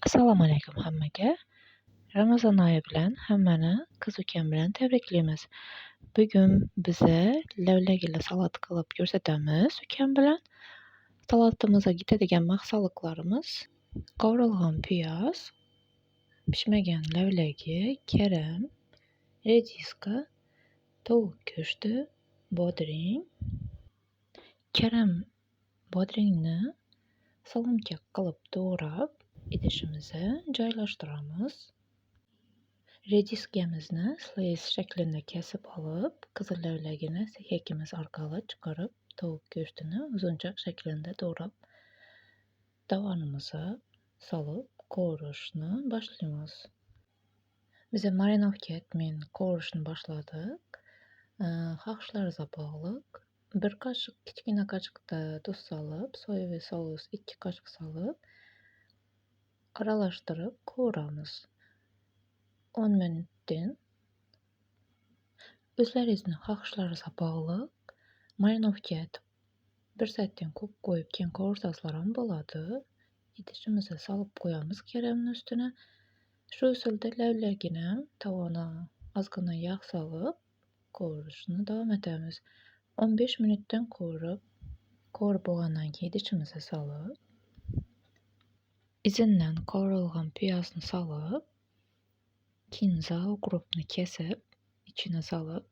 Assalomu alaykum hammaga. Ramazon oyi bilan hammani qiz ukam bilan tabriklaymiz. Bugun biza lavlagili salat qilib ko'rsatamiz ukam bilan. Salatimizga ketadigan mahsulotlarimiz: qovurilgan piyoz, pishmagan lavlagi, karam, rediska, tovuq go'shti, bodring. Karam bodringni so'limka qilib to'g'rab idishimizga joylashtiramiz. Rediskamizni slice shaklida kesib olib, qizil lavlagini sehakimiz orqali chiqarib, tovuq go'shtini uzunchoq shaklida to'g'rab, tovonimizga solib qovurishni boshlaymiz. Biz marinovka etmay qovurishni boshladik. Xohishlaringizga bog'liq. Bir qoshiq, kichkina qoshiqda tuz solib, so'yavli sos 2 qoshiq solib, aralashtirib qovuramiz. 10 minutdan o'zlaringizning xohishlaringizga bog'liq. Marinovka etib 1 soatdan ko'p qo'yib keyin qovursangiz ham bo'ladi. Idishimizga solib qo'yamiz karamni ustiga. Shu usulda lavlagini tovoni ozgina yog' solib qovurishni davom etamiz. 15 minutdan qovurib bo'lgandan keyin idishimizga solib, izidan qovurilgan piyozni solib, kinza ukrupni kesib, ichine solib,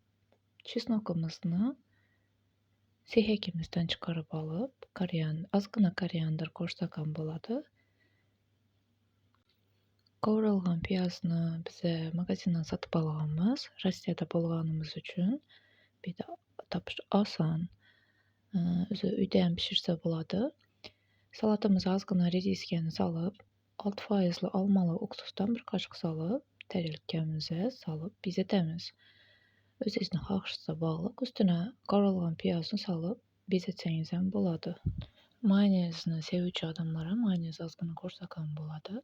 chesnokimizni sehakimizdan chiqarib olib, ozgina koriandr qo'shsak ham bo'ladi. Qovurilgan piyozni biz magazindan sotib olganmiz. Rossiyada bo'lganimiz uchun bitta topish oson. O'zi uyda ham pishirsa bo'ladi. Salatimizga ozgina rediskani solib, 6% olmali uksusdan 1 qoshiq solib, tarelkamizga solib bezatamiz. O'zingizning xohishingizga bog'liq. Ustiga qovurilgan piyozni solib bezatsangiz ham bo'ladi. Mayonezni sevuvchi odamlar ham mayonez ozgina qo'shsak ham bo'ladi.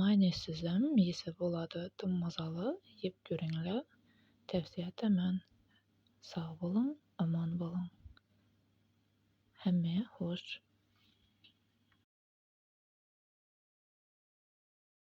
Mayonezsiz ham yesa bo'ladi. Tum mazali, yeb ko'ringlar. Tavsiya etaman. Sog' bo'ling, omon bo'ling. Hammaga xush.